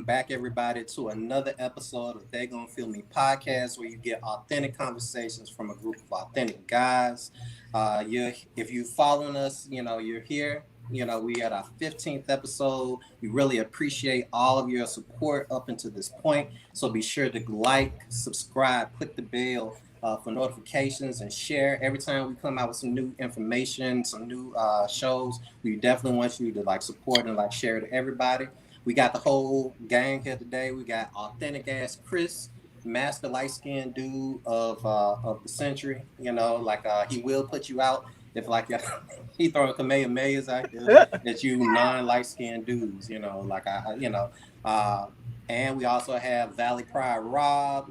back, everybody, to another episode of They Gonna Feel Me podcast, where you get authentic conversations from a group of authentic guys. If you following us, you're here. We at our 15th episode. We really appreciate all of your support up until this point. So be sure to like, subscribe, click the bell for notifications, and share every time we come out with some new information, some new shows. We definitely want you to support and share to everybody. We got the whole gang here today. We got authentic ass Chris, master light skinned dude of the century. He will put you out if he throwing Kamehamehas out here that you non light skinned dudes. Uh, and we also have Valley Pride Rob,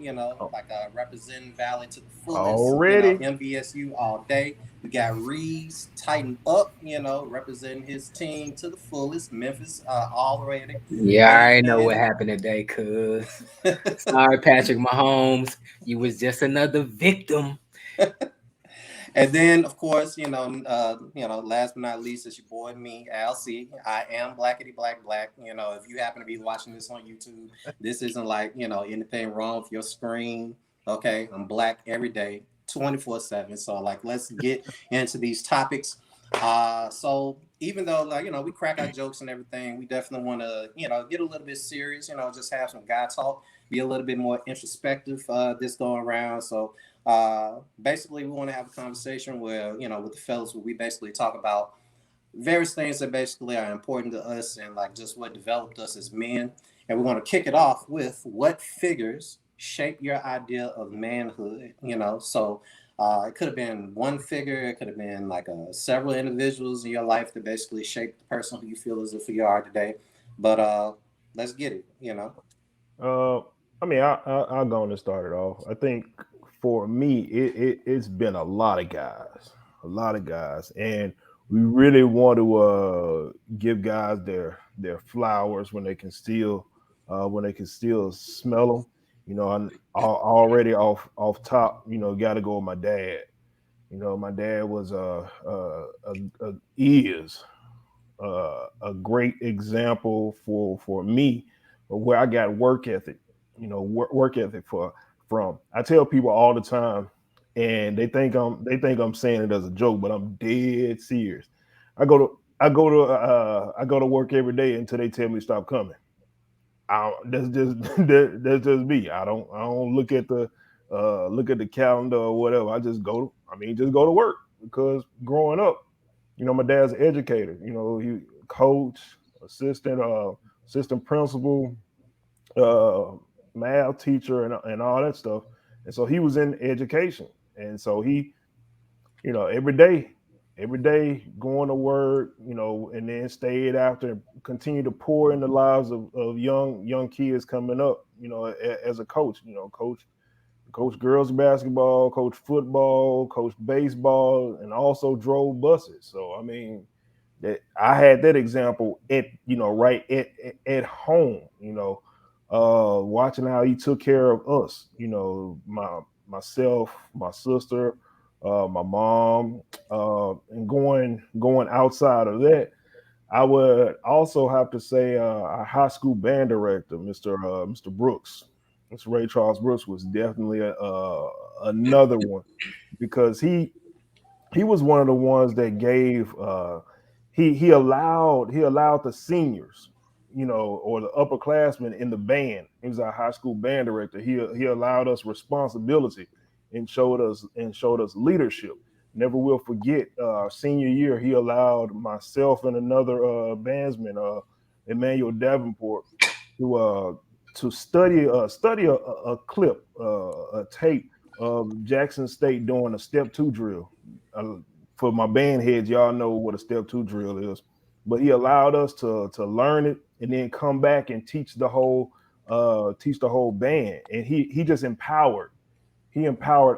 representing Valley to the fullest, Already. MVSU all day. We got Reeves Tighten Up, representing his team to the fullest, Memphis already. Yeah, I And already know what then happened today, cuz. Sorry, Patrick Mahomes. You was just another victim. and then of course, last but not least, it's your boy me, Al C. I am blackity black black. If you happen to be watching this on YouTube, this isn't anything wrong with your screen. Okay, I'm black every day, 24/7. So let's get into these topics. So even though we crack our jokes and everything, we definitely want to get a little bit serious. Just have some guy talk, be a little bit more introspective this going around. So basically, we want to have a conversation where with the fellas, where we basically talk about various things that basically are important to us and just what developed us as men. And we want to kick it off with what figures shape your idea of manhood. So it could have been one figure, it could have been several individuals in your life that basically shaped the person who you feel as if you are today. But let's get it. Uh, I'll go on and start it off. I think for me, it's been a lot of guys, and we really want to give guys their flowers when they can still smell them. Already off top. Got to go with my dad. My dad was is a great example for me of where I got work ethic. Work ethic from. I tell people all the time, and they think I'm saying it as a joke, but I'm dead serious. I go to work every day until they tell me to stop coming. That's just that's just me. I don't look at the calendar or whatever. Just go to work because growing up, my dad's an educator. He coach, assistant, assistant principal, uh, math teacher, and all that stuff. And so he was in education, and so he, every day going to work, and then stayed after, and continue to pour in the lives of young kids coming up, as a coach, coach girls basketball, coach football, coach baseball, and also drove buses. So that I had that example right at home, watching how he took care of us, myself, my sister, my mom, and going outside of that, I would also have to say our high school band director, Mr. Brooks. Mr. Ray Charles Brooks was definitely another one because he was one of the ones that gave he allowed the seniors, or the upperclassmen in the band. He was our high school band director. He allowed us responsibility and showed us leadership. Never will forget our senior year. He allowed myself and another bandsman, Emmanuel Davenport, to study a clip, a tape of Jackson State doing a step two drill. Uh, for my band heads, y'all know what a step two drill is. But he allowed us to learn it and then come back and teach the whole band. And he just empowered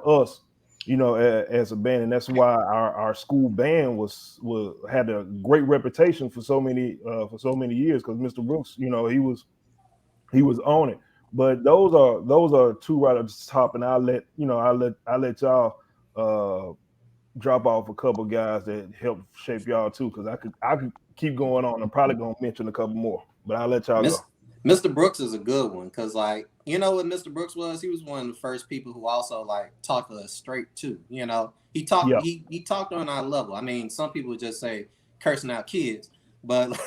us, as a band, and that's why our school band was had a great reputation for so many years because Mr. Brooks, he was on it. But those are two right up the top, and I'll let y'all uh, drop off a couple guys that helped shape y'all too, because I could keep going on. I'm probably gonna mention a couple more, but I'll let y'all Miss go. Mr. Brooks is a good one because, like, you know what Mr. Brooks was? He was one of the first people who also like talked to us straight too. You know, Yeah. he talked on our level. I mean, some people would just say cursing out kids, but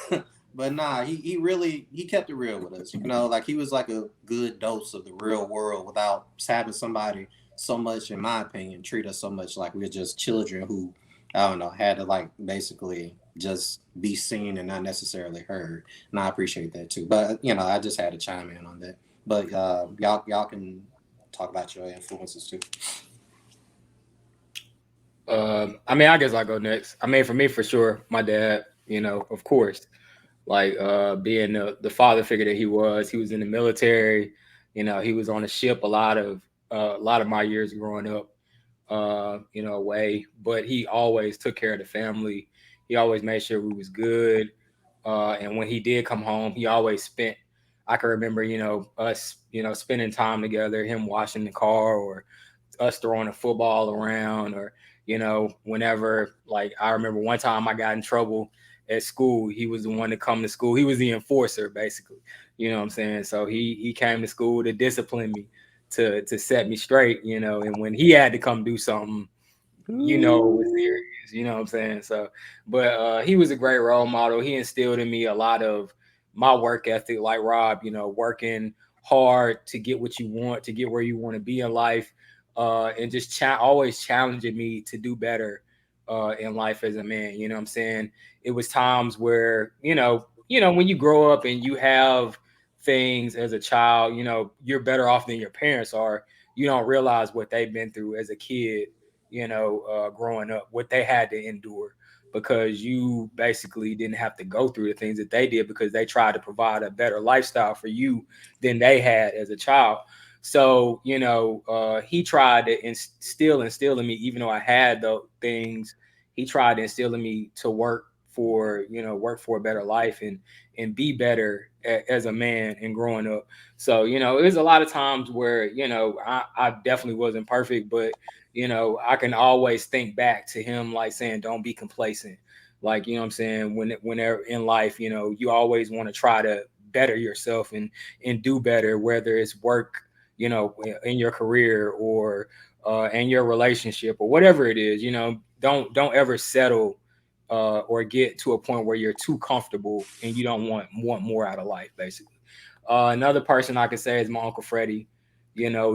but nah, he really he kept it real with us. You know, like he was like a good dose of the real world without having somebody so much, in my opinion, treat us so much like we're just children who I don't know had to like basically just be seen and not necessarily heard. And I appreciate that too. But you know, I just had to chime in on that. But y'all can talk about your influences too. I mean, I guess I'll go next. I mean, for me, for sure, my dad. Of course, like being the father figure that he was in the military. He was on a ship a lot of my years growing up. Away, but he always took care of the family. He always made sure we was good. And when he did come home, he always spent. I can remember, us, spending time together, him washing the car, or us throwing a football around, or whenever, like, I remember one time I got in trouble at school. He was the one to come to school. He was the enforcer, basically. You know what I'm saying? So he came to school to discipline me, to set me straight. And when he had to come do something, it was serious. You know what I'm saying? So, but he was a great role model. He instilled in me a lot of my work ethic, like Rob. Working hard to get what you want, to get where you want to be in life, and just always challenging me to do better in life as a man. You know what I'm saying? It was times where when you grow up and you have things as a child, you're better off than your parents are. You don't realize what they've been through as a kid, growing up, what they had to endure, because you basically didn't have to go through the things that they did, because they tried to provide a better lifestyle for you than they had as a child. So, he tried to instill in me, even though I had the things, he tried to instill in me to work for a better life, and be better as a man and growing up. So, there's a lot of times where, I definitely wasn't perfect, but I can always think back to him, like, saying, don't be complacent. Like, what I'm saying, whenever in life, you always want to try to better yourself, and do better, whether it's work, in your career, or in your relationship, or whatever it is. Don't ever settle, or get to a point where you're too comfortable and you don't want more out of life, basically. Another person I could say is my Uncle Freddie.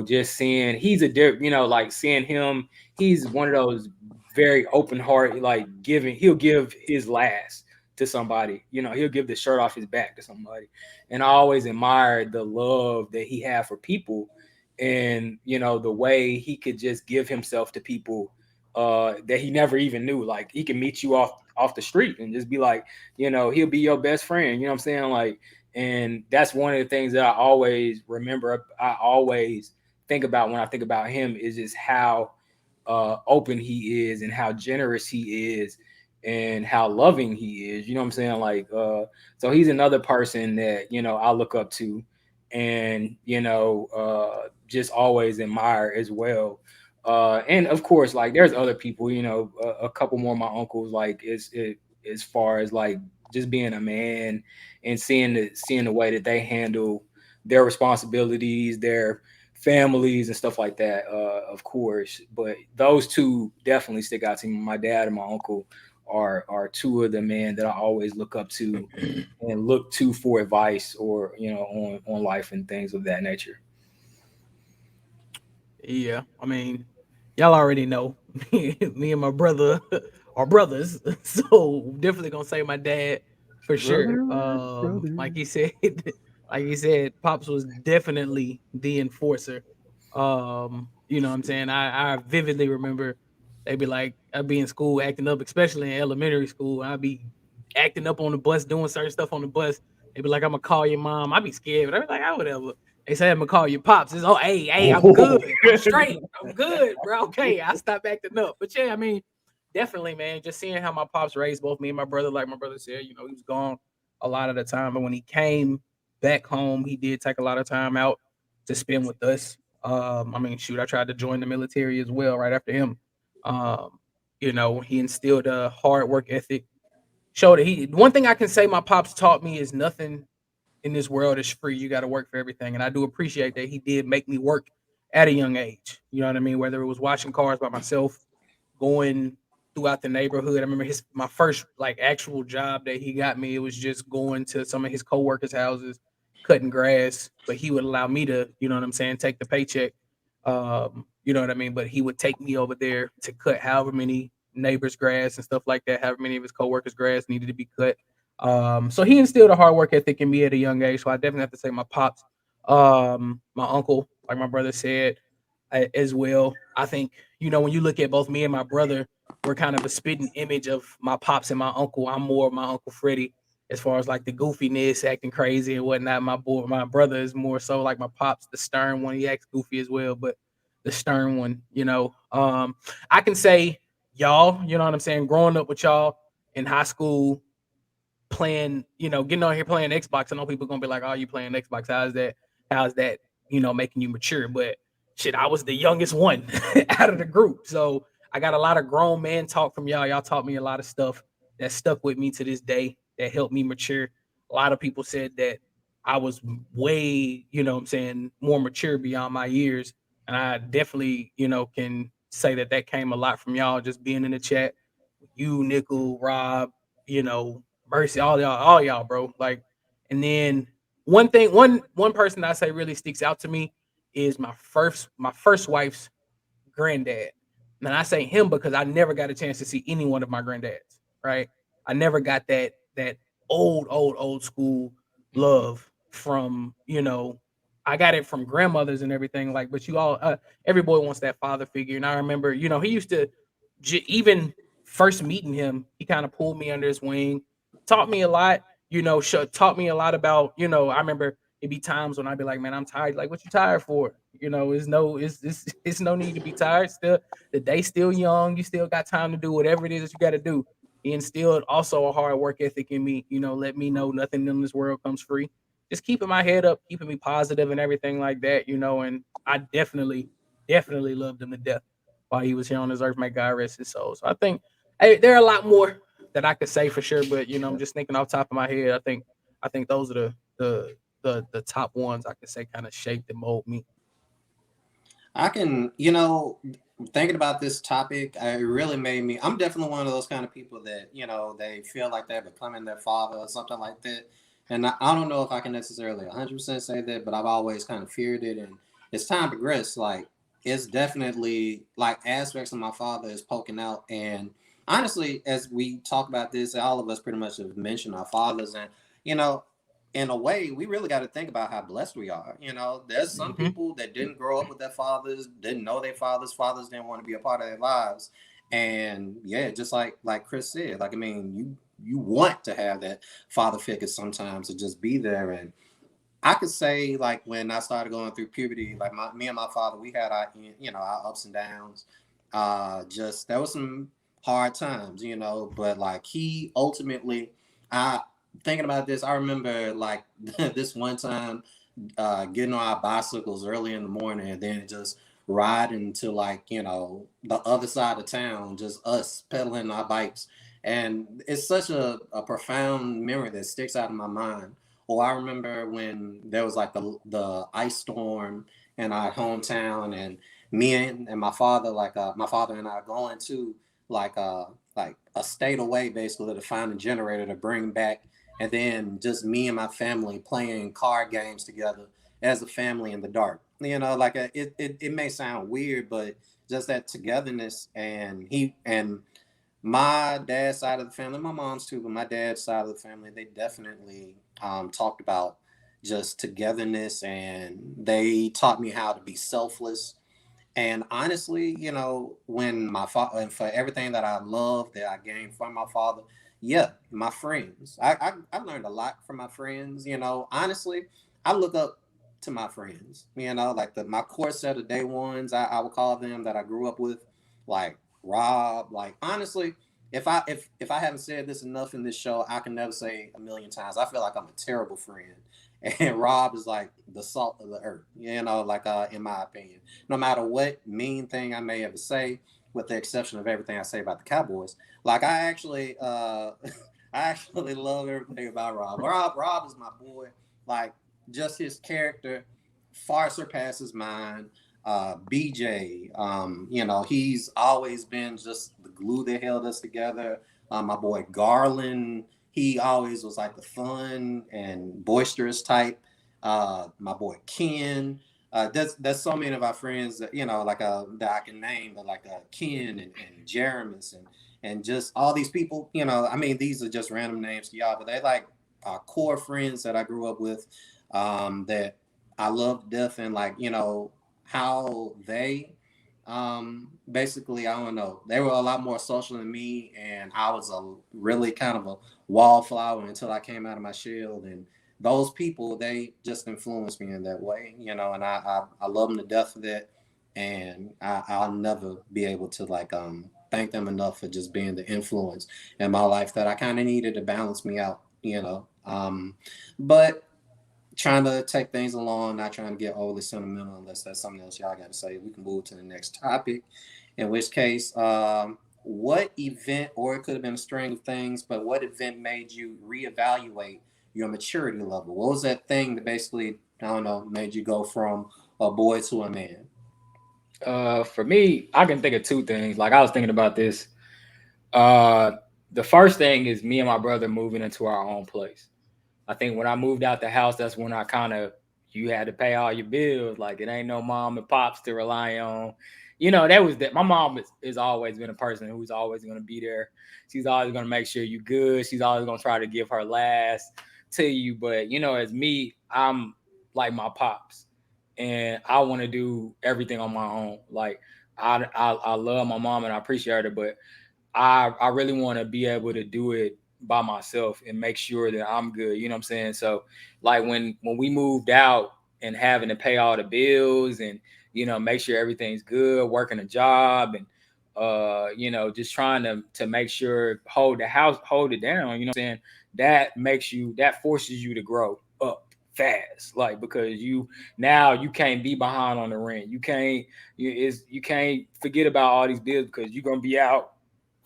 Just seeing, he's like, seeing him, he's one of those very open heart, like, he'll give his last to somebody. He'll give the shirt off his back to somebody. And I always admired the love that he had for people, and the way he could just give himself to people that he never even knew. Like, he can meet you off the street and just be like, he'll be your best friend. You know what I'm saying? Like, and that's one of the things that I always remember. I always think about when I think about him, is just how open he is, and how generous he is, and how loving he is. You know what I'm saying? Like, so he's another person that, I look up to, and, just always admire as well. And of course, like, there's other people, a couple more of my uncles, like, as far as, like, just being a man, and seeing the way that they handle their responsibilities, their families, and stuff like that. Of course, but those two definitely stick out to me. My dad and my uncle are two of the men that I always look up to and look to for advice, or on life and things of that nature. Yeah, I mean, y'all already know me and my brother are brothers, so definitely gonna say my dad for sure. Brother, brother. Like he said, like he said, pops was definitely the enforcer. You know what I'm saying? I vividly remember they'd be like, I'd be in school acting up, especially in elementary school. I'd be acting up on the bus, doing certain stuff on the bus. They'd be like, I'm gonna call your mom. I'd be scared, but I'd be like, "Ah, whatever." They say I'm gonna call your pops. It's, oh, hey, I'm good. I'm straight. I'm good, bro. Okay, I stopped acting up. But yeah, I mean, definitely, man. Just seeing how my pops raised both me and my brother, like my brother said, he was gone a lot of the time, but when he came back home, he did take a lot of time out to spend with us. I mean, shoot, I tried to join the military as well right after him. Um, he instilled a hard work ethic. Showed that he. One thing I can say my pops taught me is nothing in this world is free. You got to work for everything. And I do appreciate that he did make me work at a young age. You know what I mean? Whether it was washing cars by myself, going throughout the neighborhood. I remember my first like actual job that he got me. It was just going to some of his coworkers' houses, cutting grass. But he would allow me to, you know what I'm saying, take the paycheck. You know what I mean? But he would take me over there to cut however many neighbors' grass and stuff like that, however many of his coworkers' grass needed to be cut. So he instilled a hard work ethic in me at a young age. So I definitely have to say my pops, my uncle, like my brother said, as well. I think, you know, when you look at both me and my brother, we're kind of a spitting image of my pops and my uncle. I'm more of my Uncle Freddie as far as like the goofiness, acting crazy and whatnot. My brother is more so like my pops, the stern one. He acts goofy as well, but the stern one, you know. I can say y'all, you know what I'm saying, growing up with y'all in high school, playing, you know, getting on here playing Xbox. I know people gonna be like, "Oh, you playing Xbox? How's that? How's that? You know, making you mature?" But shit, I was the youngest one out of the group, so I got a lot of grown man talk from y'all. Y'all taught me a lot of stuff that stuck with me to this day. That helped me mature. A lot of people said that I was way, you know, what I'm saying, more mature beyond my years, and I definitely, you know, can say that that came a lot from y'all. Just being in the chat, you, Nickel, Rob, you know, Mercy, all y'all, bro. Like, and then one person I say really sticks out to me is my first wife's granddad. And I say him because I never got a chance to see any one of my granddads. Right? I never got that old school love from, you know. I got it from grandmothers and everything. Like, but you all, every boy wants that father figure. And I remember, you know, he used to even first meeting him, he kind of pulled me under his wing, taught me a lot. You know, taught me a lot about. You know, I remember it'd be times when I'd be like, "Man, I'm tired." Like, what you tired for? You know, it's no need to be tired. Still, the day's still young. You still got time to do whatever it is that you got to do. He instilled also a hard work ethic in me. You know, let me know nothing in this world comes free. Just keeping my head up, keeping me positive, and everything like that. You know, and I definitely loved him to death while he was here on this earth. May God rest his soul. So I think, hey, there are a lot more that I could say for sure, but you know, I'm just thinking off the top of my head. I think those are the top ones I could say kind of shaped and mold me. I can, you know, thinking about this topic, it really made me. I'm definitely one of those kind of people that, you know, they feel like they're becoming their father or something like that. And I don't know if I can necessarily 100% say that, but I've always kind of feared it. And as time progressed, like, it's definitely like aspects of my father is poking out. And honestly, as we talk about this, all of us pretty much have mentioned our fathers. And, you know, in a way, we really got to think about how blessed we are. You know, there's some Hmm. people that didn't grow up with their fathers, didn't know their fathers didn't want to be a part of their lives. And yeah, just like Chris said, like I mean, you want to have that father figure sometimes to just be there. And I could say like when I started going through puberty, like me and my father, we had our, you know, our ups and downs. Just there was some hard times, you know, but like he ultimately, I thinking about this, I remember like this one time getting on our bicycles early in the morning and then just riding to like, you know, the other side of town, just us pedaling our bikes. And it's such a profound memory that sticks out in my mind. Or I remember when there was like the ice storm in our hometown, and me and my father and I going to like a state away basically to find a generator to bring back, and then just me and my family playing card games together as a family in the dark. You know, like it may sound weird, but just that togetherness. And he and my dad's side of the family, my mom's too, but my dad's side of the family, they definitely talked about just togetherness, and they taught me how to be selfless. And honestly, you know, when my father, and for everything that I love that I gained from my father, yeah, my friends. I learned a lot from my friends. You know, honestly, I look up to my friends. You know, like my core set of day ones, I would call them, that I grew up with, like Rob. Like honestly, if I haven't said this enough in this show, I can never say a million times. I feel like I'm a terrible friend. And Rob is like the salt of the earth, you know, like in my opinion. No matter what mean thing I may ever say, with the exception of everything I say about the Cowboys, like I actually I actually love everything about Rob. Rob is my boy. like just his character far surpasses mine. BJ, he's always been just the glue that held us together. My boy Garland, he always was like the fun and boisterous type. My boy Ken, there's so many of our friends that that I can name, but like Ken and Jeremus and just all these people. I mean, these are just random names to y'all, but they like core friends that I grew up with, that I love to death, and like how they basically, I don't know, they were a lot more social than me, and I was a really kind of a wallflower until I came out of my shell. And those people, they just influenced me in that way, and I love them to death for that. And I'll never be able to like thank them enough for just being the influence in my life that I kind of needed to balance me out, but trying to take things along, not trying to get overly sentimental. Unless that's something else y'all got to say, we can move to the next topic. In which case, what event, or it could have been a string of things, but what event made you reevaluate your maturity level? What was that thing that basically, I don't know, made you go from a boy to a man? For me, I can think of two things. Like I was thinking about this. Uh, the first thing is me and my brother moving into our own place. I think when I moved out the house, that's when I kind of you had to pay all your bills. Like it ain't no mom and pops to rely on. That was that. My mom is always been a person who's always going to be there. She's always going to make sure you good. She's always going to try to give her last to you. But as me, I'm like my pops, and I want to do everything on my own. Like I love my mom and I appreciate her, but I really want to be able to do it by myself and make sure that I'm good. You know what I'm saying? So like when we moved out and having to pay all the bills and make sure everything's good, working a job and just trying to make sure hold the house, hold it down, you know what I'm saying? That forces you to grow up fast, like because you can't be behind on the rent. You can't forget about all these bills because you're gonna be out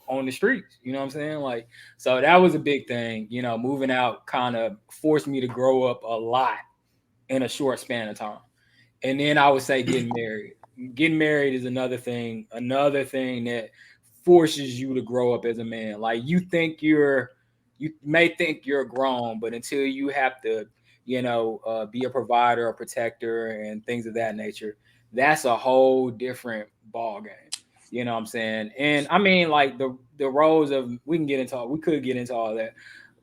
on the streets. You know what I'm saying? Like, so that was a big thing. Moving out kind of forced me to grow up a lot in a short span of time. And then I would say getting married. Getting married is another thing that forces you to grow up as a man. Like you may think you're grown, but until you have to, be a provider, a protector, and things of that nature, that's a whole different ball game. You know what I'm saying? And I mean, like the roles of we could get into all that,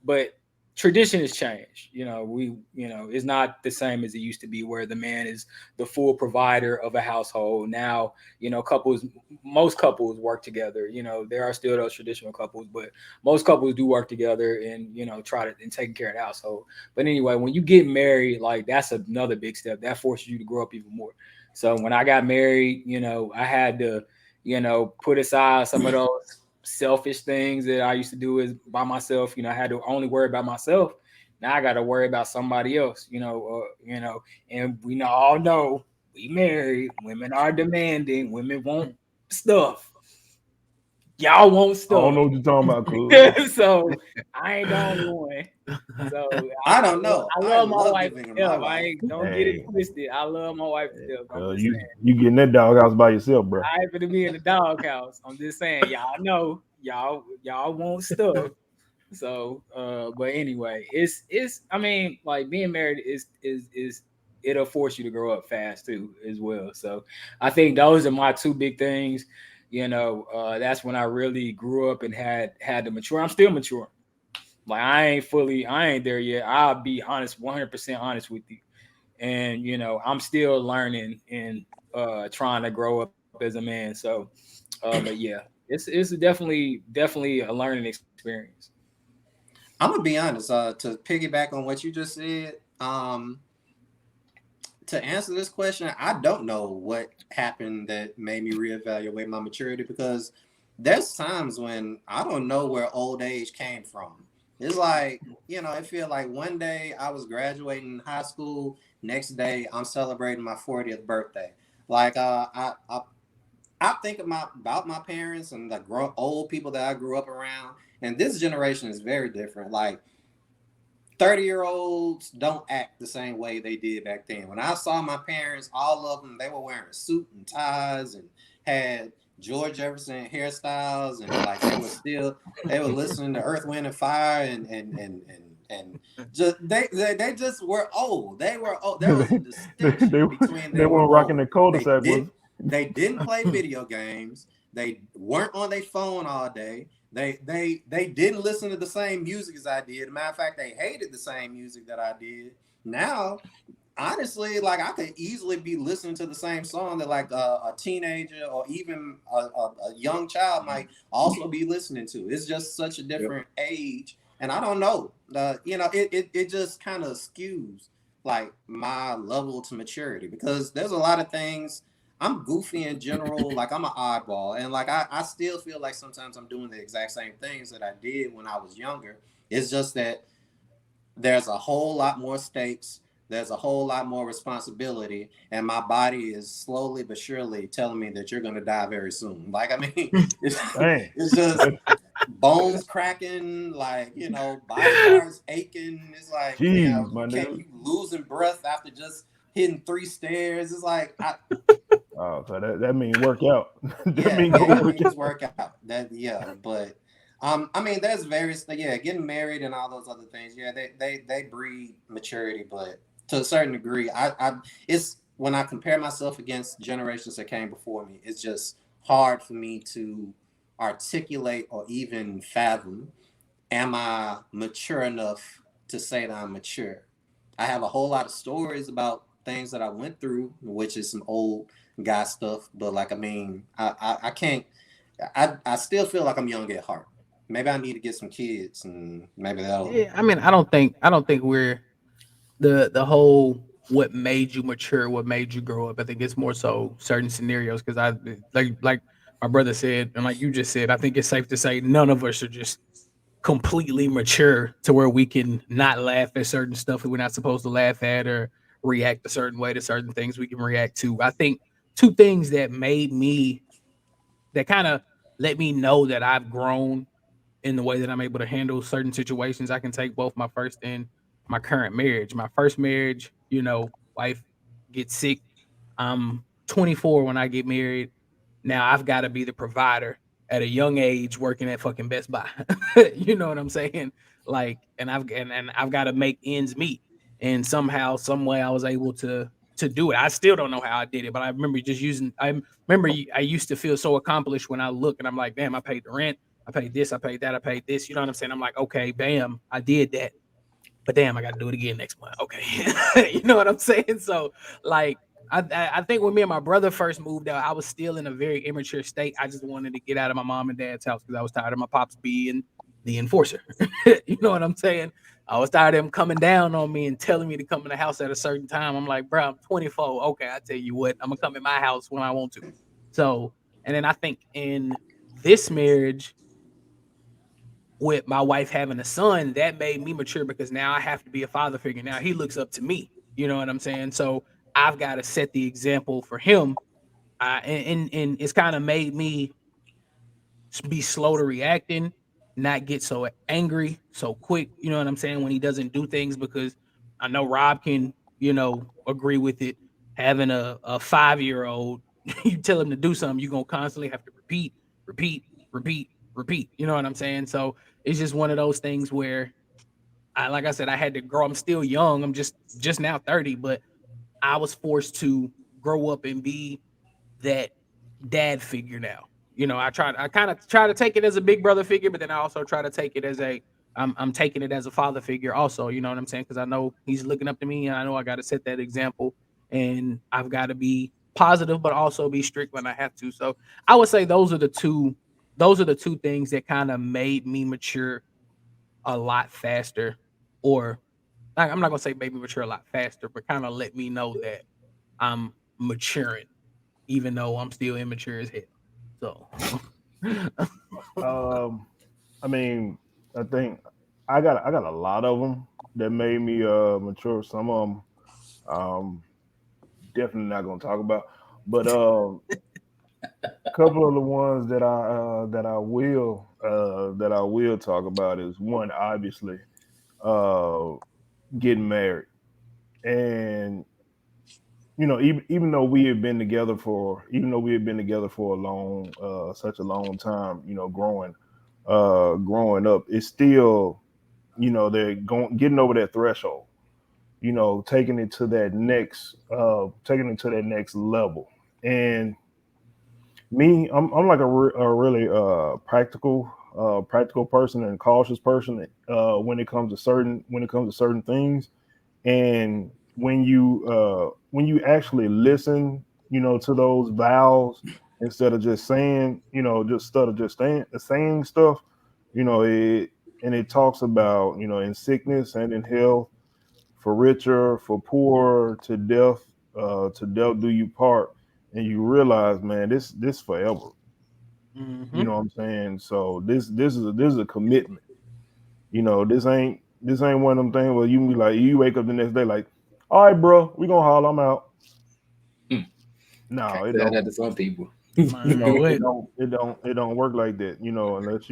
but tradition has changed. It's not the same as it used to be, where the man is the full provider of a household. Now, most couples work together. There are still those traditional couples, but most couples do work together and try to and taking care of the household. But anyway, when you get married, like that's another big step that forces you to grow up even more. So when I got married, I had to put aside some of those selfish things that I used to do is by myself. I had to only worry about myself. Now I got to worry about somebody else. And we all know we married. Women are demanding. Women want stuff. Y'all want I don't stuff. know what you're talking about, cuz. So I ain't the only one. So I don't know. I I love my love wife giving to her my death. I life. ain't don't get it Hey, twisted. I love my wife to death. I'm cuz just saying. you getting that doghouse by yourself, bro. I ain't gonna be in the doghouse. I'm just saying, y'all know, y'all want stuff. So, but anyway, it's. I mean, like being married is it'll force you to grow up fast too, as well. So, I think those are my two big things. That's when I really grew up and had to mature. I'm still mature. Like I ain't there yet. I'll be honest, 100% honest with you. And I'm still learning and trying to grow up as a man. So, but yeah, it's definitely a learning experience. I'm gonna be honest. To piggyback on what you just said, to answer this question, I don't know what happened that made me reevaluate my maturity, because there's times when I don't know where old age came from. It's like, I feel like one day I was graduating high school, next day I'm celebrating my 40th birthday. Like I think about my parents and the old people that I grew up around, and this generation is very different. Like 30-year-olds don't act the same way they did back then. When I saw my parents, all of them, they were wearing suit and ties and had George Jefferson hairstyles, and like they were listening to Earth, Wind, and Fire, and just they just were old. They were old. There was a distinction between they they were weren't rocking the old. cul-de-sac, was They didn't play video games. They weren't on their phone all day. They didn't listen to the same music as I did. Matter of fact, they hated the same music that I did. Now, honestly, like I could easily be listening to the same song that like a teenager or even a young child might also be listening to. It's just such a different age, and I don't know. It just kind of skews like my level to maturity because there's a lot of things. I'm goofy in general, like I'm an oddball, and like I still feel like sometimes I'm doing the exact same things that I did when I was younger. It's just that there's a whole lot more stakes, there's a whole lot more responsibility, and my body is slowly but surely telling me that you're going to die very soon. Like, I mean, it's just bones cracking, like, body parts aching. It's like, jeez, my you nigga. losing breath after just hitting 3 stairs. It's like, Oh, so that means work out. That yeah, mean go it work means out. work out. But I mean, there's various, getting married and all those other things. Yeah, they breed maturity, but to a certain degree, it's when I compare myself against generations that came before me, it's just hard for me to articulate or even fathom. Am I mature enough to say that I'm mature? I have a whole lot of stories about things that I went through, which is some old guy stuff. But like, I mean, I can't. I still feel like I'm young at heart. Maybe I need to get some kids, and maybe that'll. Yeah, I mean, I don't think we're the whole what made you mature, what made you grow up. I think it's more so certain scenarios because I like my brother said, and like you just said, I think it's safe to say none of us are just completely mature to where we can not laugh at certain stuff that we're not supposed to laugh at or react a certain way to certain things we can react to. I think two things that kind of let me know that I've grown in the way that I'm able to handle certain situations. I can take both my first and my current marriage. My first marriage, wife gets sick. I'm 24 when I get married. Now I've got to be the provider at a young age, working at fucking Best Buy. You know what I'm saying? Like, and I've got to make ends meet. And somehow, some way, I was able to do it. I still don't know how I did it, but I remember just using. I remember I used to feel so accomplished when I look and I'm like, damn, I paid the rent. I paid this, I paid that, I paid this. You know what I'm saying? I'm like, okay, bam, I did that. But damn, I got to do it again next month. Okay, you know what I'm saying? So, like, I think when me and my brother first moved out, I was still in a very immature state. I just wanted to get out of my mom and dad's house because I was tired of my pops being the enforcer. You know what I'm saying? I was tired of him coming down on me and telling me to come in the house at a certain time. I'm like, bro, I'm 24. Okay, I tell you what, I'm gonna come in my house when I want to. So, and then I think in this marriage, with my wife having a son, that made me mature because now I have to be a father figure. Now he looks up to me. You know what I'm saying? So I've got to set the example for him. And it's kind of made me be slow to reacting, not get so angry so quick. You know what I'm saying? When he doesn't do things, because I know Rob can, agree with it. Having a 5-year old, you tell him to do something, you're gonna constantly have to repeat, repeat, repeat, repeat. You know what I'm saying? So it's just one of those things where like I said, I had to grow. I'm still young. I'm just now 30, but I was forced to grow up and be that dad figure now. I kind of try to take it as a big brother figure, but then I also try to take it as I'm taking it as a father figure also, you know what I'm saying? Because I know he's looking up to me and I know I got to set that example and I've got to be positive, but also be strict when I have to. So I would say those are the two things that kind of made me mature a lot faster, or I'm not gonna say made me mature a lot faster, but kind of let me know that I'm maturing even though I'm still immature as hell. So Um, I mean, I think I got a lot of them that made me mature. Some of them, definitely not gonna talk about, but a couple of the ones that I will talk about is one, obviously. uh, getting married, and even though we had been together for a long, such a long time, growing up, it's still, they're going getting over that threshold, taking it to that next level. And me, I'm like a really practical person and cautious person when it comes to certain things. And when you actually listen, to those vows, instead of just saying, saying stuff, it and it talks about, in sickness and in health, for richer, for poor, to death do you part. And you realize, man, this forever. You Mm-hmm. know what I'm saying? So this is a commitment. This ain't one of them things where you be like, you wake up the next day like, all right, bro, we gonna haul, I'm out. Hmm. No, Can't it say that don't. to some people. Man, what? It don't work like that. Unless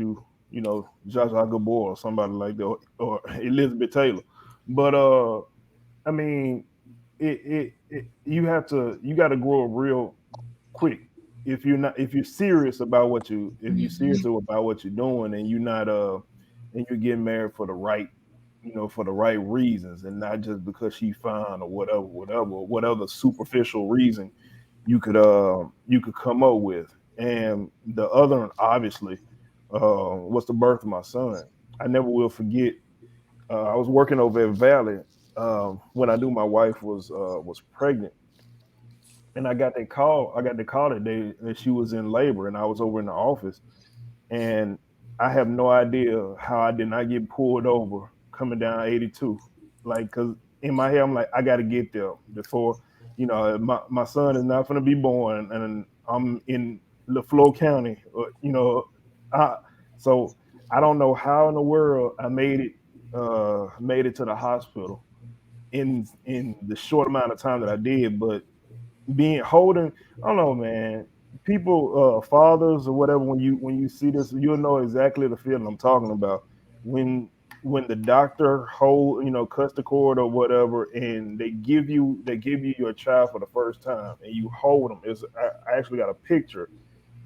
Josh Gabor or somebody like that, or Elizabeth Taylor. But I mean, you got to grow up real quick. If you're serious about if you're serious Mhm. about what you're doing, and and you're getting married for the right, for the right reasons, and not just because she fine, or whatever superficial reason you could come up with. And the other one, obviously, was the birth of my son. I never will forget. I was working over at Valley, when I knew my wife was pregnant, and I got the call that day that she was in labor, and I was over in the office, and I have no idea how I did not get pulled over coming down 82. Like, cause in my head I'm like, I got to get there before, my son is not going to be born, and I'm in LaFleur County, I, so I don't know how in the world I made it to the hospital in the short amount of time that I did. But being holding, I don't know, man. People, fathers or whatever, when you see this, you'll know exactly the feeling I'm talking about. When when the doctor cuts the cord or whatever, and they give you your child for the first time, and you hold them. I actually got a picture.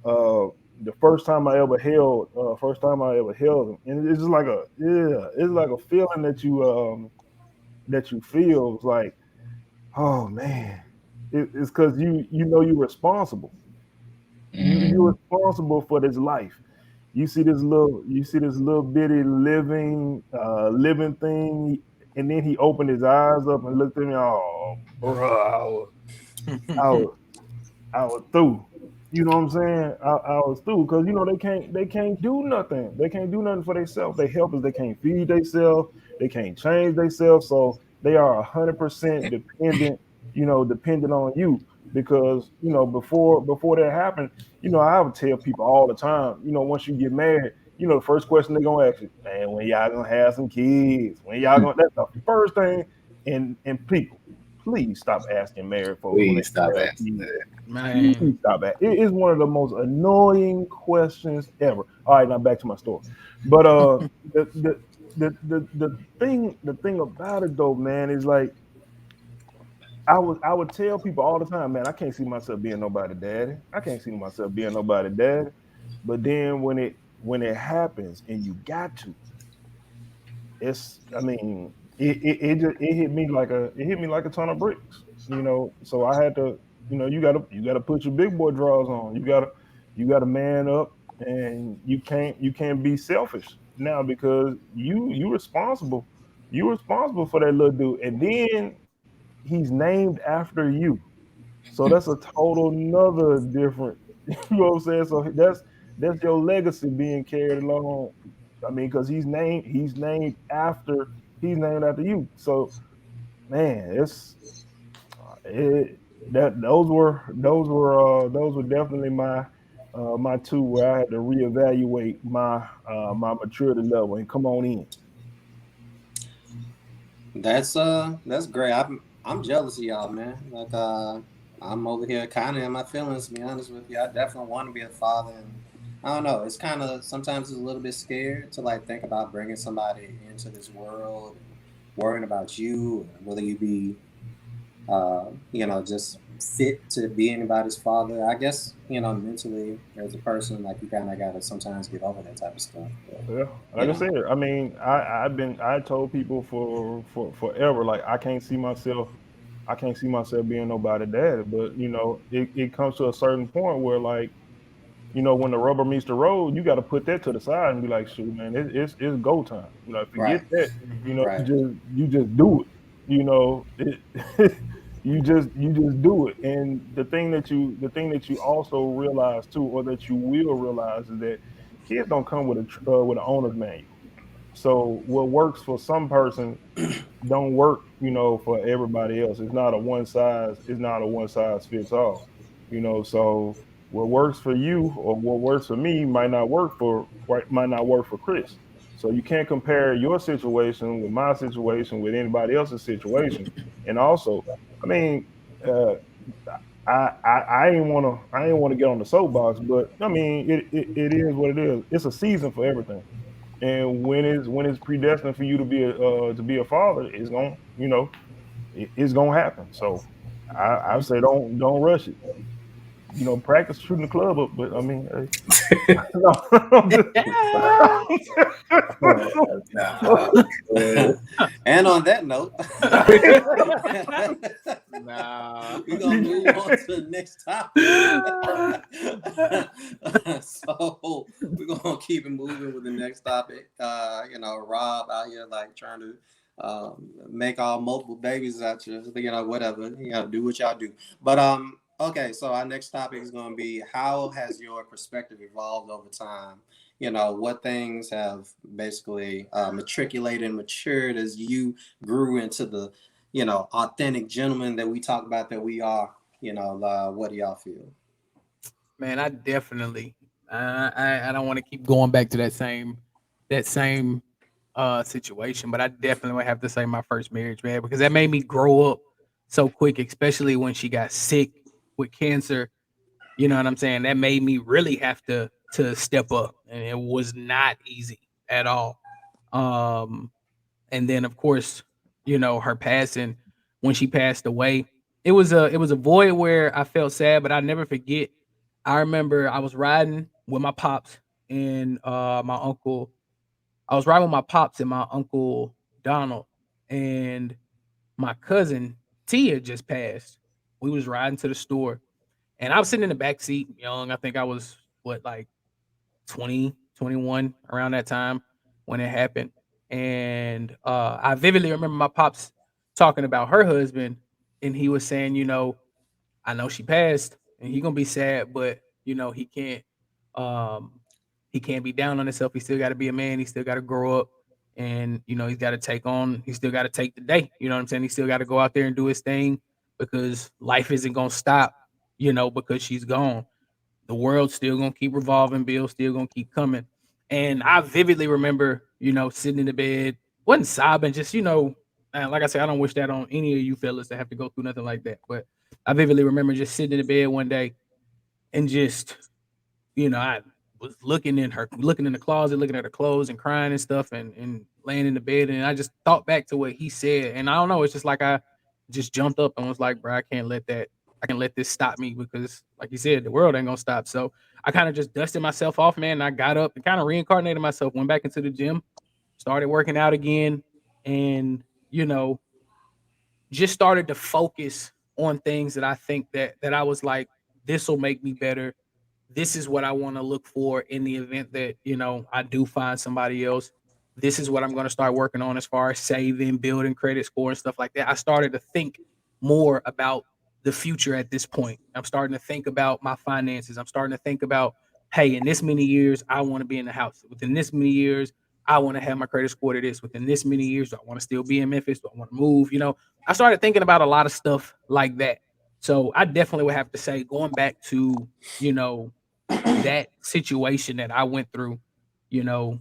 The first time I ever held them, and it's just like it's like a feeling that you feel. It's like, oh man, it's because you're responsible. You're Mhm. responsible for this life. You see this little bitty living thing, and then he opened his eyes up and looked at me. Oh, bro, I was I was through. You know what I'm saying? I was through, because they can't do nothing. They can't do nothing for themselves. They helpers, they can't feed themselves. They can't change themselves. So they are 100% dependent on you. Because before that happened, I would tell people all the time. Once you get married, the first question they're gonna ask you, man, when y'all gonna have some kids? When y'all gonna? That's the first thing. And people, please stop asking married folks when they Please stop gonna have asking kids. that. Man. Please stop that. It is one of the most annoying questions ever. All right, now back to my story. But the the the thing about it though, man, is like I would tell people all the time, man, I can't see myself being nobody daddy. I can't see myself being nobody daddy. But then when it happens and you got to, I mean, it hit me like a ton of bricks. So I had to, you gotta put your big boy drawers on. You gotta man up, and you can't be selfish now, because you responsible for that little dude. And then he's named after you. So that's a total another different, you know what I'm saying? So that's your legacy being carried along. I mean, because he's named after you. So man, it that those were definitely my two, where I had to reevaluate my maturity level and come on in. That's great. I'm jealous of y'all, man. I'm over here kind of in my feelings, to be honest with you. I definitely want to be a father, and I don't know. It's kind of sometimes it's a little bit scared to like think about bringing somebody into this world, worrying about you, and whether you be, just fit to be anybody's father. I guess mentally as a person, like you kind of got to sometimes get over that type of stuff. But Yeah, you like I know, said, I mean, I told people for forever, like I can't see myself being nobody daddy. But it comes to a certain point where, like, when the rubber meets the road, you got to put that to the side and be like, shoot, man, it's go time. Forget right, that. Mhm. right. You just do it. You just do it. And the thing that you also realize too, or that you will realize, is that kids don't come with an owner's manual. So what works for some person don't work, for everybody else. It's not a one size fits all. So what works for you or what works for me might not work for Chris. So you can't compare your situation with my situation with anybody else's situation. And also, I mean, uh, I ain't want to get on the soapbox, but I mean, it is what it is. It's a season for everything, and when it's predestined for you to be a father, it's gonna happen. So I say don't rush it. Practice shooting the club up, but I mean, hey, no, I'm just, Nah. And on that note, Nah. we're gonna move on to the next topic. So we're gonna keep it moving with the next topic. Rob out here like trying to make all multiple babies out you, whatever. Do what y'all do. But okay, so our next topic is gonna be how has your perspective evolved over time? What things have basically matriculated and matured as you grew into the authentic gentleman that we talk about that we are. What do y'all feel? Man, I definitely. I don't want to keep going back to that same situation, but I definitely would have to say my first marriage, man, because that made me grow up so quick, especially when she got sick with cancer. You know what I'm saying? That made me really have to step up, and it was not easy at all. Um, and then of course, her passing, when she passed away, it was a void where I felt sad, but I never forget. I remember I was riding with my pops and my uncle. I was riding with my pops and my uncle Donald, and my cousin Tia just passed. We was riding to the store, and I was sitting in the back seat, young. I think I was what, like 20, 21, around that time when it happened. And I vividly remember my pops talking about her husband, and he was saying, I know she passed, and he gonna be sad, but um, he can't be down on himself. He still got to be a man. He still got to grow up, and he's got to take on. He still got to take the day. You know what I'm saying? He still got to go out there and do his thing because life isn't gonna stop. Because she's gone, the world's still gonna keep revolving, bills still gonna keep coming. And I vividly remember, sitting in the bed, wasn't sobbing, just and like I said, I don't wish that on any of you fellas that have to go through nothing like that. But I vividly remember just sitting in the bed one day and just, I was looking in the closet, looking at her clothes and crying and stuff, and laying in the bed, and I just thought back to what he said, and I don't know, it's just like I just jumped up and was like, bro, I can't let this stop me because, like you said, the world ain't gonna stop. So I kind of just dusted myself off, man. And I got up and kind of reincarnated myself, went back into the gym, started working out again, and you know, just started to focus on things that I think that I was like, this will make me better. This is what I want to look for in the event that, I do find somebody else. This is what I'm going to start working on as far as saving, building credit score and stuff like that. I started to think more about the future at this point. I'm starting to think about my finances. I'm starting to think about, hey, in this many years, I want to be in the house. Within this many years, I want to have my credit score to this. Within this many years, do I want to still be in Memphis? Do I want to move? I started thinking about a lot of stuff like that. So I definitely would have to say, going back to, you know, that situation that I went through, you know,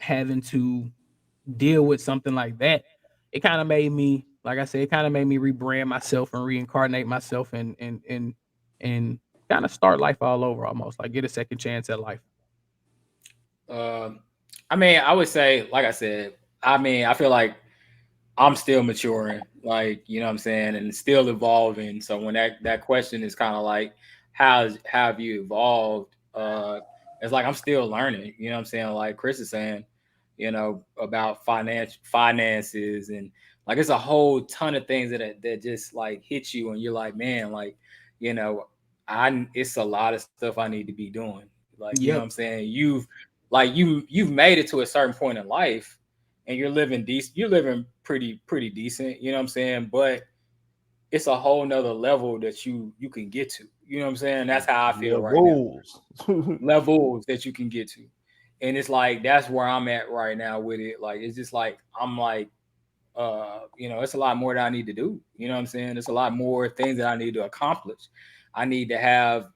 having to deal with something like that, it kind of made me, like I said, it kind of made me rebrand myself and reincarnate myself and kind of start life all over, almost like get a second chance at life. Um, I mean, I would say, like I said, I mean, I feel like I'm still maturing, like, you know what I'm saying, and still evolving. So when that question is kind of like, how have you evolved? It's like I'm still learning, you know what I'm saying? Like Chris is saying, about finances, and like it's a whole ton of things that just like hit you and you're like, man, like, you know, I it's a lot of stuff I need to be doing. Like, you know what I'm Yep. saying? You've made it to a certain point in life and you're living pretty decent, you know what I'm saying? But it's a whole nother level that you can get to. You know what I'm saying? That's how I feel right now. Levels. Levels that you can get to. And it's like that's where I'm at right now with it. Like it's just like I'm like it's a lot more that I need to do. You know what I'm saying? There's a lot more things that I need to accomplish. I need to have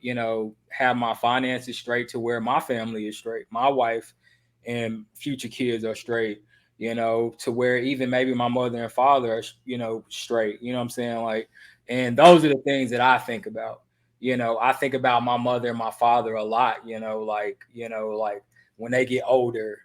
my finances straight to where my family is straight. My wife and future kids are straight, to where even maybe my mother and father are, straight. You know what I'm saying? Like, and those are the things that I think about. I think about my mother and my father a lot, like when they get older,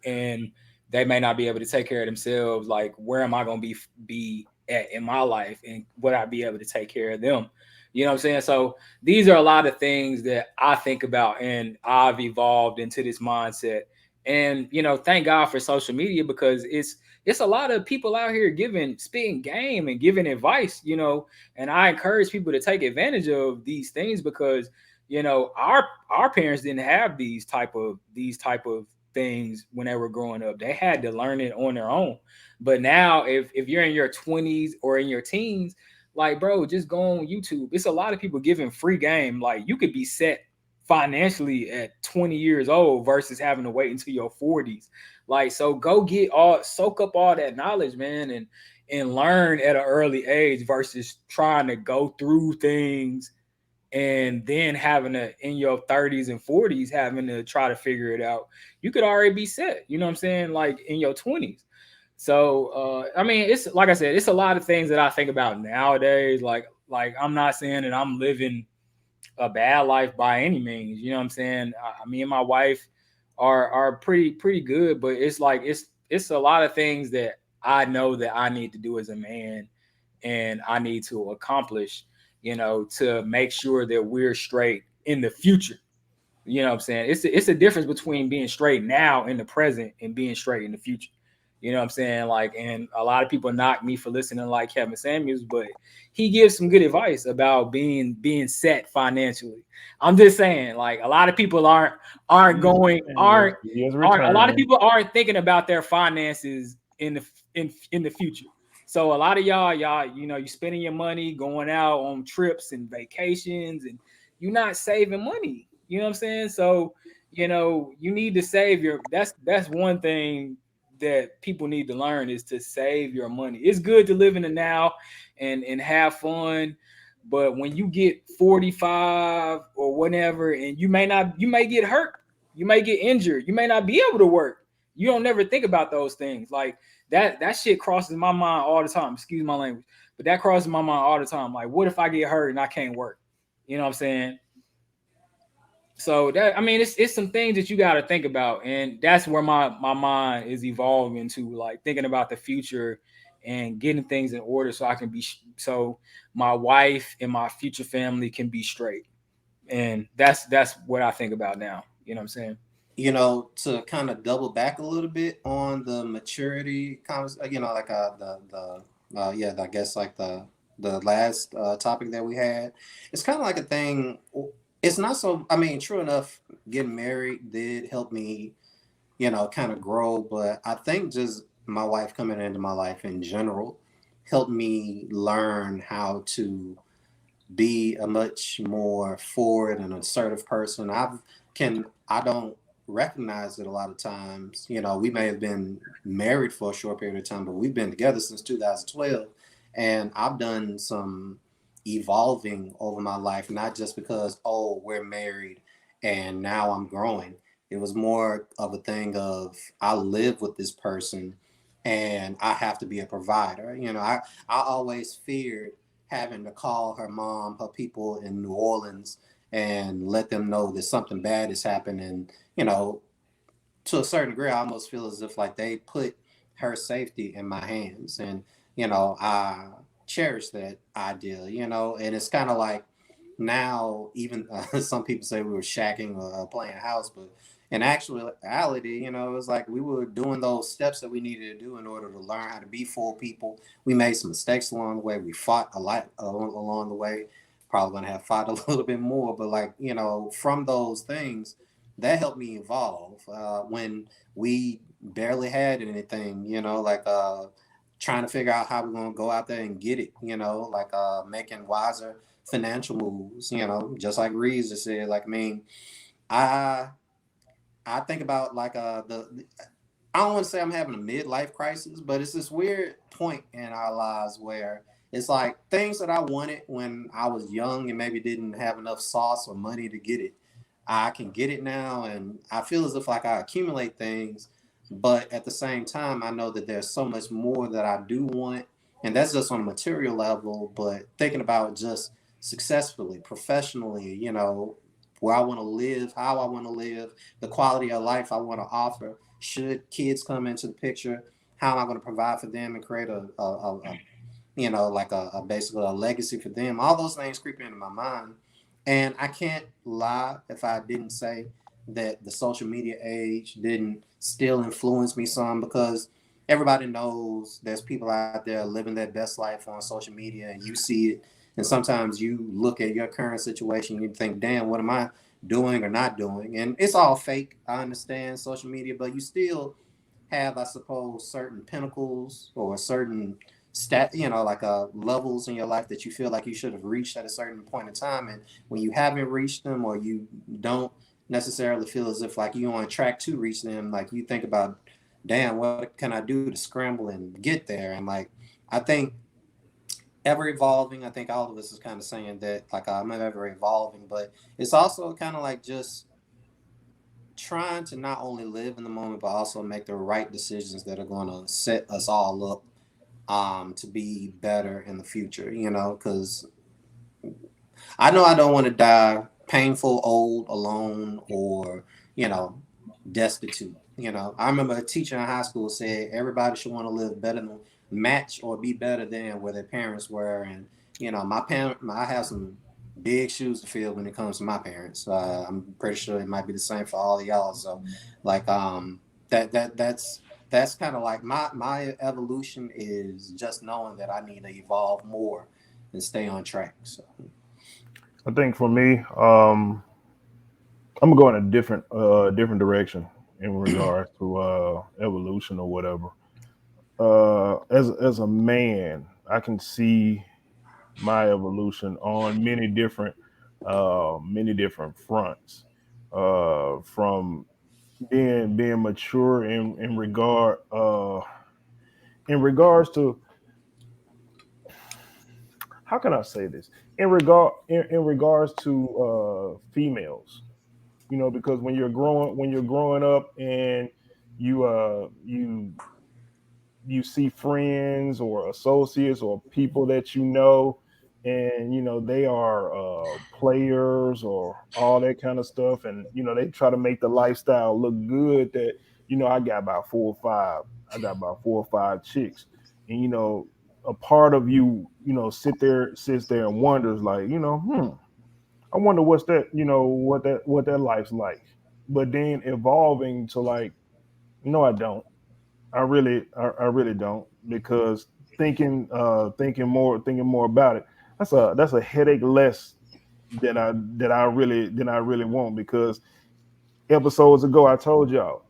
and they may not be able to take care of themselves. Like, where am I going to be at in my life, and would I be able to take care of them? You know what I'm saying? So these are a lot of things that I think about, and I've evolved into this mindset. And thank God for social media, because it's a lot of people out here spitting game and giving advice. And I encourage people to take advantage of these things, because our parents didn't have these type of things when they were growing up. They had to learn it on their own. But now, if you're in your 20s or in your teens, like, bro, just go on YouTube. It's a lot of people giving free game. Like, you could be set financially at 20 years old versus having to wait until your 40s. Like, so go soak up all that knowledge, man, and learn at an early age versus trying to go through things and then having to, in your 30s and 40s, having to try to figure it out. You could already be set, you know what I'm saying, like in your 20s. So I mean, it's like I said, it's a lot of things that I think about nowadays. Like I'm not saying that I'm living a bad life by any means, you know what I'm saying. Me and my wife are pretty good, but it's like it's a lot of things that I know that I need to do as a man, and I need to accomplish, to make sure that we're straight in the future. You know what I'm saying? It's a difference between being straight now in the present and being straight in the future. You know what I'm saying? Like, and a lot of people knock me for listening like Kevin Samuels, but he gives some good advice about being set financially. I'm just saying, like, a lot of people aren't going aren't He is aren't a lot of returning. people aren't thinking about their finances in the future. So a lot of y'all, you spending your money going out on trips and vacations, and you're not saving money. You know what I'm saying? So, you need to save that's one thing that people need to learn, is to save your money. It's good to live in the now and have fun, but when you get 45 or whatever, and you may get hurt, you may get injured, you may not be able to work. You don't never think about those things. Like that shit crosses my mind all the time. Excuse my language, but that crosses my mind all the time. Like, what if I get hurt and I can't work? You know what I'm saying? So that, I mean, it's some things that you got to think about, and that's where my mind is evolving to, like thinking about the future and getting things in order so I can so my wife and my future family can be straight. And that's what I think about now. You know what I'm saying? To kind of double back a little bit on the maturity like I guess like the last topic that we had, it's kind of like a thing. It's not so, I mean, true enough, getting married did help me, kind of grow, but I think just my wife coming into my life in general helped me learn how to be a much more forward and assertive person. I don't recognize it a lot of times. We may have been married for a short period of time, but we've been together since 2012, and I've done some evolving over my life, not just because, oh, we're married and now I'm growing. It was more of a thing of, I live with this person and I have to be a provider. I always feared having to call her mom, her people in New Orleans, and let them know that something bad is happening. You know, to a certain degree, I almost feel as if like they put her safety in my hands, and I cherish that idea. And it's kind of like now, even some people say we were shacking or playing house, but in actuality, it was like we were doing those steps that we needed to do in order to learn how to be full people. We made some mistakes along the way. We fought a lot along the way. Probably gonna have fought a little bit more, but like from those things that helped me evolve. When we barely had anything, like trying to figure out how we're gonna go out there and get it, like making wiser financial moves, just like Reeves just said. Like, I mean, I I think about like the I don't want to say I'm having a midlife crisis, but it's this weird point in our lives where it's like things that I wanted when I was young and maybe didn't have enough sauce or money to get it. I can get it now, and I feel as if like I accumulate things, but at the same time, I know that there's so much more that I do want, and that's just on a material level. But thinking about just successfully, professionally, where I want to live, how I want to live, the quality of life I want to offer. Should kids come into the picture, how am I going to provide for them and create a like a basically a legacy for them? All those things creep into my mind. And I can't lie if I didn't say that the social media age didn't still influence me some, because everybody knows there's people out there living their best life on social media and you see it. And sometimes you look at your current situation and you think, damn, what am I doing or not doing? And it's all fake. I understand social media, but you still have, I suppose, certain pinnacles or certain like levels in your life that you feel like you should have reached at a certain point in time. And when you haven't reached them, or you don't necessarily feel as if like you're on track to reach them, like you think about, damn, what can I do to scramble and get there? And like, I think ever evolving. I think all of us is kind of saying that, like, I'm ever evolving, but it's also kind of like just trying to not only live in the moment, but also make the right decisions that are going to set us all up to be better in the future, because I know I don't want to die painful, old, alone, or, you know, destitute. I remember a teacher in high school said everybody should want to live better than match or be better than where their parents were. And, I have some big shoes to fill when it comes to my parents. I'm pretty sure it might be the same for all of y'all. So like, that's kind of like my evolution is just knowing that I need to evolve more and stay on track. So I think for me, I'm gonna go in a different direction in regards to evolution or whatever. As a man, I can see my evolution on many different fronts. From being mature in regards to, how can I say this, in regards to females, because when you're growing up and you you see friends or associates or people that and they are players or all that kind of stuff, and they try to make the lifestyle look good, that I got about 4 or 5 chicks, and a part of sits there and wonders, like, I wonder what's that, what that life's like. But then evolving to like, no, I don't. I really don't, because thinking more about it, that's a headache less than I really want, because episodes ago I told y'all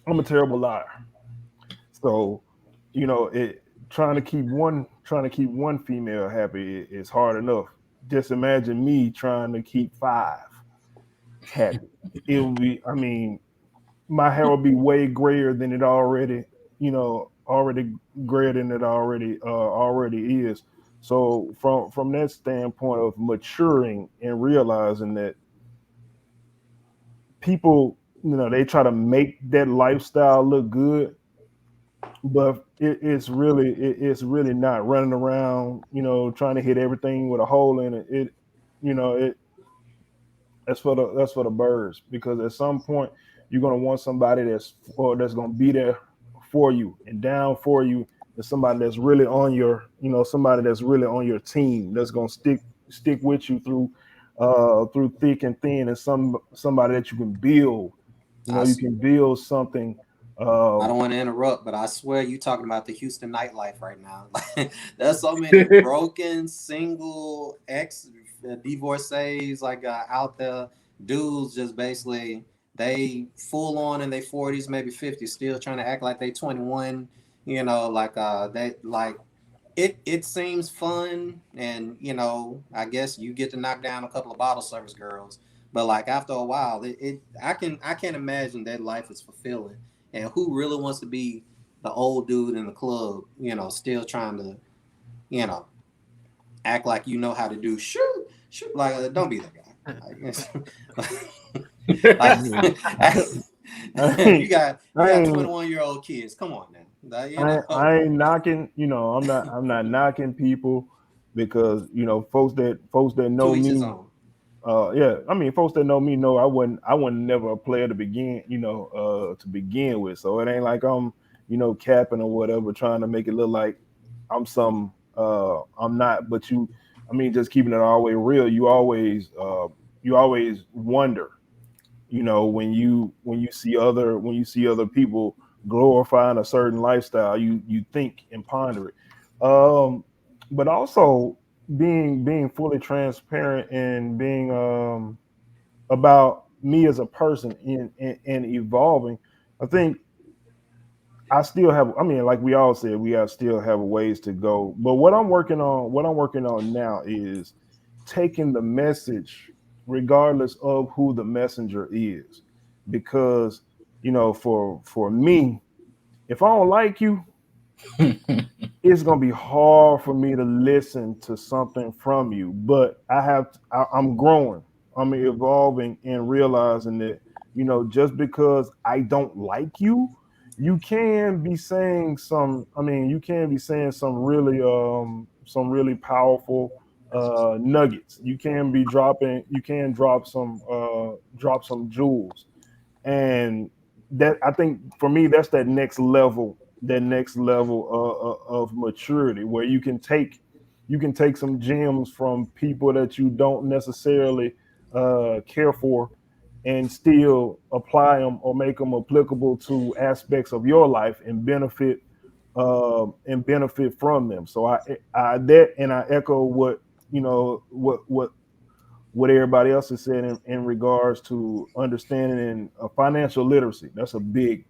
I'm a terrible liar. So, it trying to keep one female happy is hard enough. Just imagine me trying to keep 5 happy. It would be, I mean, my hair will be way grayer than it already grayer than it already is. So from that standpoint of maturing and realizing that people, they try to make that lifestyle look good, but it's really not running around, trying to hit everything with a hole in it. It you know it That's for the birds, because at some point you're gonna want somebody that's gonna be there for you and down for you, and somebody that's really on your, somebody that's really on your team, that's gonna stick with you through thick and thin, and somebody that you can build. I, You s- can build something. I Um, don't want to interrupt, but I swear you talking about the Houston nightlife right now. There's so many broken single ex divorcees out there, dudes just basically they full on in their 40s, maybe 50s, still trying to act like they 21. They like it seems fun, and I guess you get to knock down a couple of bottle service girls, but like after a while I can't imagine that life is fulfilling. And who really wants to be the old dude in the club, still trying to you know act like you know how to do shoot, like don't be that guy. Like, I you got ain't 21-year-old kids, come on now. I ain't knocking, I'm not knocking people, because folks that To know each his me, own. yeah, I mean, folks that know me know I wasn't never a player to begin with. So it ain't like I'm, capping or whatever, trying to make it look like I'm not. But I mean, just keeping it all the way real, you always wonder, when you see other people glorifying a certain lifestyle, you think and ponder it. But also being fully transparent, and being about me as a person, in evolving. I think I still have, I mean, like we all said, we have still have ways to go. But what I'm working on now is taking the message, regardless of who the messenger is. Because, for me, if I don't like you, it's gonna be hard for me to listen to something from you. But I'm growing, I'm evolving, and realizing that, just because I don't like you, you can be saying some. I mean, you can be saying some really powerful nuggets. You can drop some jewels. And that, I think, for me, that's that next level of maturity, where you can take some gems from people that you don't necessarily care for, and still apply them or make them applicable to aspects of your life, and benefit from them. So I echo what everybody else has said in regards to understanding and financial literacy. That's a big,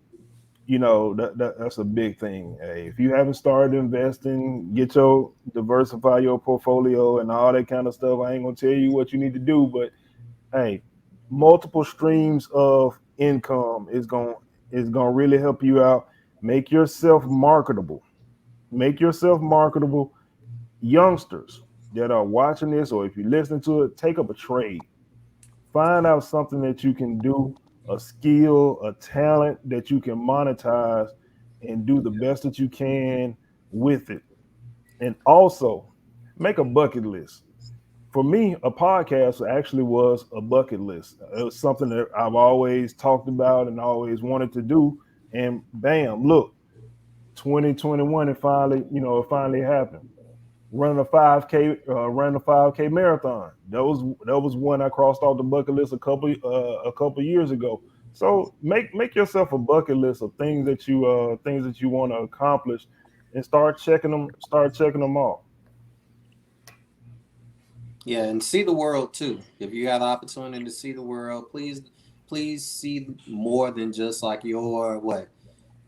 that's a big thing. Hey, if you haven't started investing, diversify your portfolio and all that kind of stuff. I ain't gonna tell you what you need to do, but hey, multiple streams of income is gonna really help you out. Make yourself marketable. Make yourself marketable. Youngsters that are watching this, or if you listen to it, take up a trade. Find out something that you can do, a skill, a talent that you can monetize, and do the best that you can with it. And also make a bucket list. For me, a podcast actually was a bucket list. It was something that I've always talked about and always wanted to do. And bam, look, 2021, it finally happened. Running a 5K marathon. That was one I crossed off the bucket list a couple years ago. So make yourself a bucket list of things that you want to accomplish, and start checking them off. Yeah, and see the world too. If you have the opportunity to see the world, please see more than just like your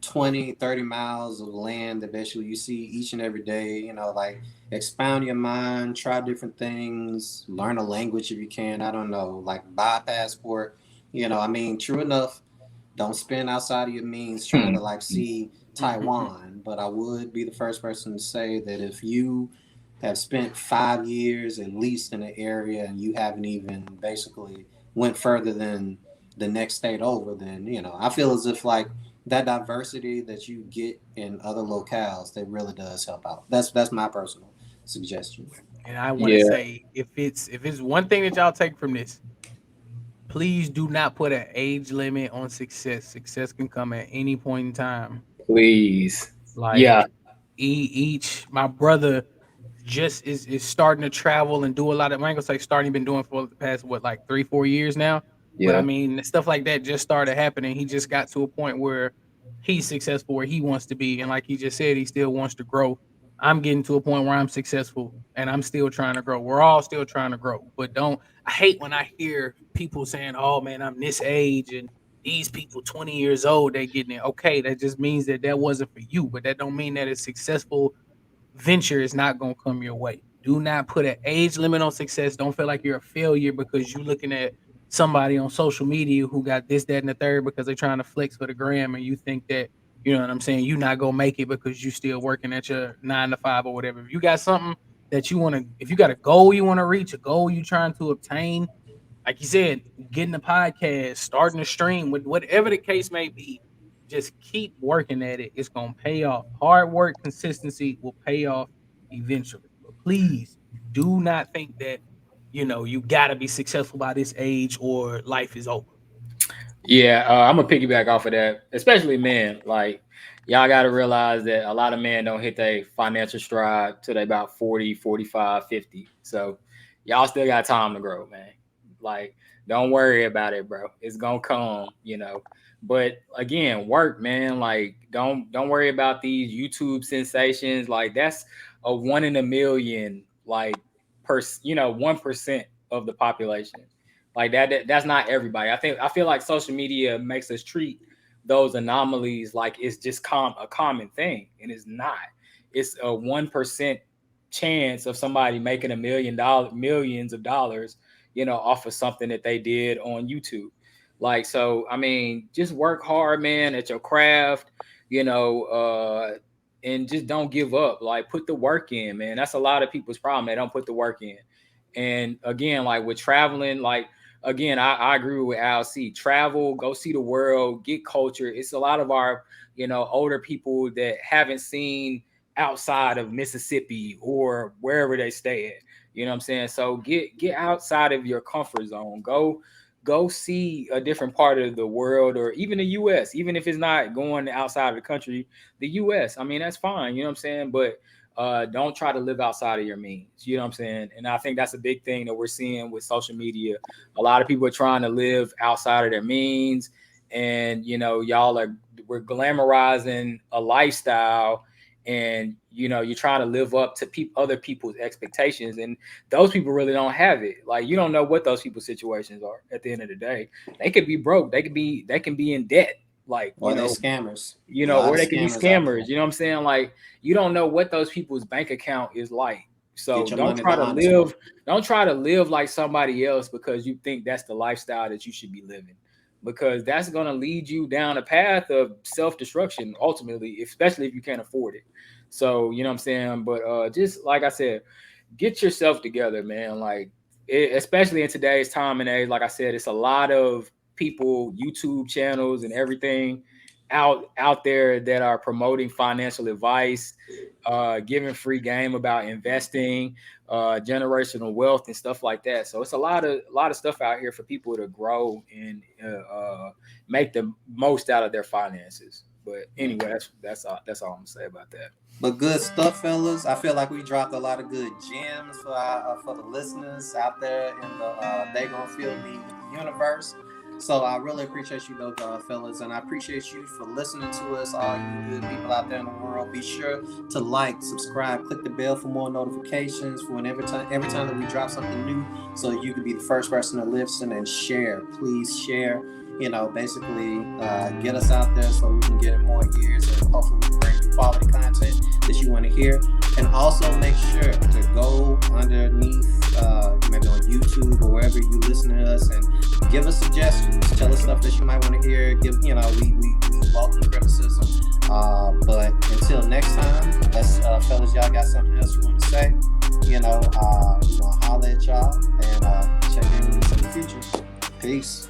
20-30 miles of land that basically you see each and every day. Like expound your mind, try different things, learn a language if you can. I don't know, like buy a passport. I mean, true enough, don't spend outside of your means trying to like see Taiwan. But I would be the first person to say that if you have spent 5 years at least in the area and you haven't even basically went further than the next state over, then I feel as if like that diversity that you get in other locales that really does help out. That's my personal suggestion. And I want to Yeah. say, if it's one thing that y'all take from this, please do not put an age limit on success. Success can come at any point in time. Please. Yeah. Like each my brother just is starting to travel and do a lot of, I ain't gonna say starting, been doing for the past what, like 3-4 years now. But I Yeah. mean, stuff like that just started happening. He just got to a point where he's successful where he wants to be, and like he just said, he still wants to grow. I'm getting to a point where I'm successful and I'm still trying to grow. We're all still trying to grow. But don't, I hate when I hear people saying, "Oh man, I'm this age and these people 20 years old, they getting it." Okay, that just means that that wasn't for you, but that don't mean that it's successful venture is not going to come your way. Do not put an age limit on success. Don't feel like you're a failure because you're looking at somebody on social media who got this, that, and the third because they're trying to flex for the gram, and you think that, you know what I'm saying, you're not gonna make it because you still working at your 9 to 5 or whatever. If you got something that you want to, if you got a goal you want to reach, a goal you're trying to obtain, like you said, getting a podcast, starting a stream, with whatever the case may be, just keep working at it. It's gonna pay off. Hard work, consistency will pay off eventually. But please do not think that, you know, you gotta be successful by this age or life is over. Yeah, I'm gonna piggyback off of that, especially men. Like, y'all got to realize that a lot of men don't hit their financial stride till they about 40, 45, 50. So y'all still got time to grow, man. Like, don't worry about it, bro. It's gonna come, you know. But again, work, man. Like, don't worry about these YouTube sensations. Like, that's a 1 in a million, like, 1% of the population. Like that's not everybody. I feel like social media makes us treat those anomalies like it's just a common thing, and it's not. It's a 1% chance of somebody making millions of dollars, off of something that they did on YouTube. Like, so I mean, just work hard, man, at your craft, and just don't give up. Like, put the work in, man. That's a lot of people's problem. They don't put the work in. And again, like with traveling, like, again, I agree with Al C. Travel, go see the world, get culture. It's a lot of our, older people that haven't seen outside of Mississippi or wherever they stay at. You know what I'm saying? So get outside of your comfort zone. Go see a different part of the world, or even the US, even if it's not going outside of the country, the US. I mean, that's fine. You know what I'm saying? But don't try to live outside of your means. You know what I'm saying? And I think that's a big thing that we're seeing with social media. A lot of people are trying to live outside of their means, and we're glamorizing a lifestyle, and you're trying to live up to other people's expectations, and those people really don't have it. Like, you don't know what those people's situations are. At the end of the day, they could be broke, they can be in debt, like, or they scammers, or they could be scammers. You know what I'm saying? Like, you don't know what those people's bank account is like. So don't try to live like somebody else because you think that's the lifestyle that you should be living, because that's going to lead you down a path of self-destruction ultimately, especially if you can't afford it. So, you know what I'm saying? But just like I said, get yourself together, man. Like, especially in today's time and age, like I said, it's a lot of people, YouTube channels and everything out there that are promoting financial advice, giving free game about investing, generational wealth and stuff like that. So it's a lot of stuff out here for people to grow and make the most out of their finances. But anyway, that's all I'm gonna say about that. But good stuff, fellas. I feel like we dropped a lot of good gems for the listeners out there in the They Gonna Feel Me universe. So I really appreciate you, though, fellas, and I appreciate you for listening to us, all you good people out there in the world. Be sure to like, subscribe, click the bell for more notifications for every time that we drop something new, so you can be the first person to listen, and share. Please share. Basically get us out there so we can get in more ears, and hopefully we bring you quality content that you want to hear. And also make sure to go underneath, maybe on YouTube or wherever you listen to us, and give us suggestions. Tell us stuff that you might want to hear. We welcome criticism. But until next time, fellas, y'all got something else you want to say? We're gonna holler at y'all and check in with us in the future. Peace.